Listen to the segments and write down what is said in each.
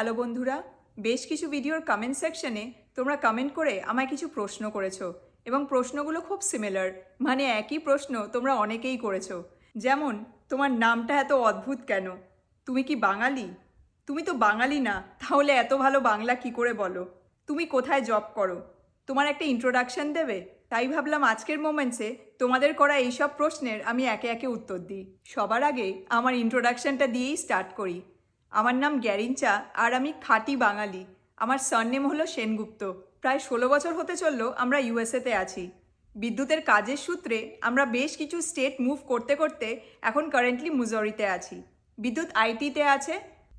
Hello বন্ধুরা, বেশ কিছু ভিডিওর কমেন্ট সেকশনে তোমরা কমেন্ট করে আমায় কিছু প্রশ্ন করেছো এবং প্রশ্নগুলো খুব সিমিলার, মানে একই প্রশ্ন তোমরা অনেকেই করেছো। যেমন, তোমার নামটা এত অদ্ভুত কেন? তুমি কি বাঙালি? তুমি তো বাঙালি না, তাহলে এত ভালো বাংলা কি করে বলো? তুমি কোথায় জব করো? তোমার একটা ইন্ট্রোডাকশন দেবে? তাই ভাবলাম আজকের মোমেন্টসে তোমাদের করা এইসব প্রশ্নের আমি একে একে উত্তর দিই। সবার আগে আমার ইন্ট্রোডাকশনটা দিয়েই স্টার্ট করি। আমার নাম গ্যারিঞ্চা আর আমি খাঁটি বাঙালি। আমার সারনেম হলো সেনগুপ্ত। প্রায় 16 বছর হতে চললো আমরা ইউএসএতে আছি। বিদ্যুতের কাজের সূত্রে আমরা বেশ কিছু স্টেট মুভ করতে করতে এখন কারেন্টলি মুজোরিতে আছি। বিদ্যুৎ আইটিতে আছে।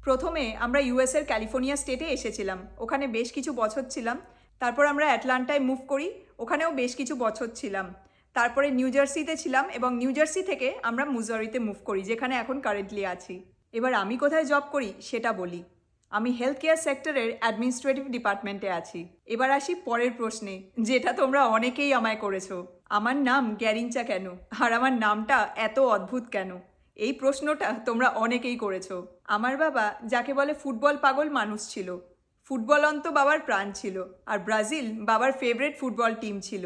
প্রথমে আমরা ইউএসের ক্যালিফোর্নিয়া স্টেটে এসেছিলাম, ওখানে বেশ কিছু বছর ছিলাম। তারপর আমরা অ্যাটলান্টায় মুভ করি, ওখানেও বেশ কিছু বছর ছিলাম। তারপরে নিউ জার্সিতে ছিলাম এবং নিউ জার্সি থেকে আমরা মুজোরিতে মুভ করি, যেখানে এখন কারেন্টলি আছি। এবার আমি কোথায় জব করি সেটা বলি। আমি হেলথ কেয়ার সেক্টরের অ্যাডমিনিস্ট্রেটিভ ডিপার্টমেন্টে আছি। এবার আসি পরের প্রশ্নে, যেটা তোমরা অনেকেই আমায় করেছো। আমার নাম গ্যারিঞ্চা কেন, আর আমার নামটা এত অদ্ভুত কেন? এই প্রশ্নটা তোমরা অনেকেই করেছো। আমার বাবা যাকে বলে ফুটবল পাগল মানুষ ছিল। ফুটবল অন্ত বাবার প্রাণ ছিল, আর ব্রাজিল বাবার ফেভারিট ফুটবল টিম ছিল।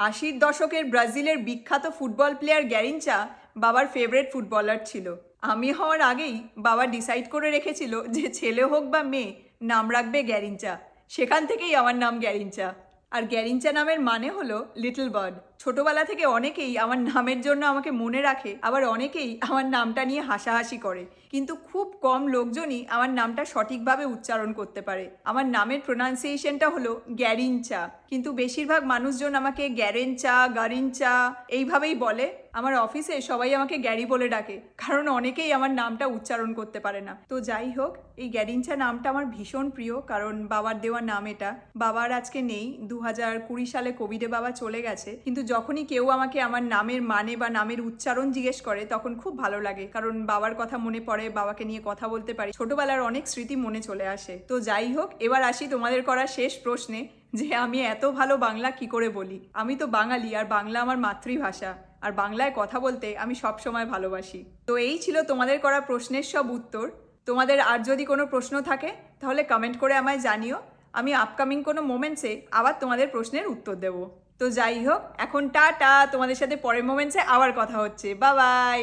80-র দশকের ব্রাজিলের বিখ্যাত ফুটবল প্লেয়ার গ্যারিঞ্চা বাবার ফেভারিট ফুটবলার ছিল। আমি হওয়ার আগেই বাবা ডিসাইড করে রেখেছিল যে ছেলে হোক বা মেয়ে নাম রাখবে গ্যারিঞ্চা। সেখান থেকেই আমার নাম গ্যারিঞ্চা। আর গ্যারিঞ্চা নামের মানে হলো লিটল বার্ড। ছোটবেলা থেকে অনেকেই আমার নামের জন্য আমাকে মনে রাখে, আবার অনেকেই আমার নামটা নিয়ে হাসাহাসি করে, কিন্তু খুব কম লোকজনই আমার নামটা সঠিকভাবে উচ্চারণ করতে পারে। আমার নামের প্রোনাউন্সিয়েশনটা হলো গ্যারিঞ্চা, কিন্তু বেশিরভাগ মানুষজন আমাকে গ্যারেঞ্চা, গারিঞ্চা এইভাবেই বলে। আমার অফিসে সবাই আমাকে গ্যারি বলে ডাকে, কারণ অনেকেই আমার নামটা উচ্চারণ করতে পারে না। তো যাই হোক, এই গ্যারিঞ্চা নামটা আমার ভীষণ প্রিয়, কারণ বাবার দেওয়া নাম এটা। বাবার আজকে নেই, 2020 সালে কোভিডে বাবা চলে গেছে, কিন্তু যখনই কেউ আমাকে আমার নামের মানে বা নামের উচ্চারণ জিজ্ঞেস করে তখন খুব ভালো লাগে, কারণ বাবার কথা মনে পড়ে, বাবাকে নিয়ে কথা বলতে পারি, ছোটবেলার অনেক স্মৃতি মনে চলে আসে। তো যাই হোক, এবার আসি তোমাদের করা শেষ প্রশ্নে, যে আমি এত ভালো বাংলা কি করে বলি। আমি তো বাঙালি, আর বাংলা আমার মাতৃভাষা, আর বাংলায় কথা বলতে আমি সব সময় ভালোবাসি। তো এই ছিল তোমাদের করা প্রশ্নের সব উত্তর। তোমাদের আর যদি কোনো প্রশ্ন থাকে তাহলে কমেন্ট করে আমায় জানিও। আমি আপকামিং কোনো মোমেন্টসে আবার তোমাদের প্রশ্নের উত্তর দেব। তো যাই হোক, এখন টাটা, তোমাদের সাথে পরের মোমেন্টসে আবার কথা হচ্ছে। Bye bye.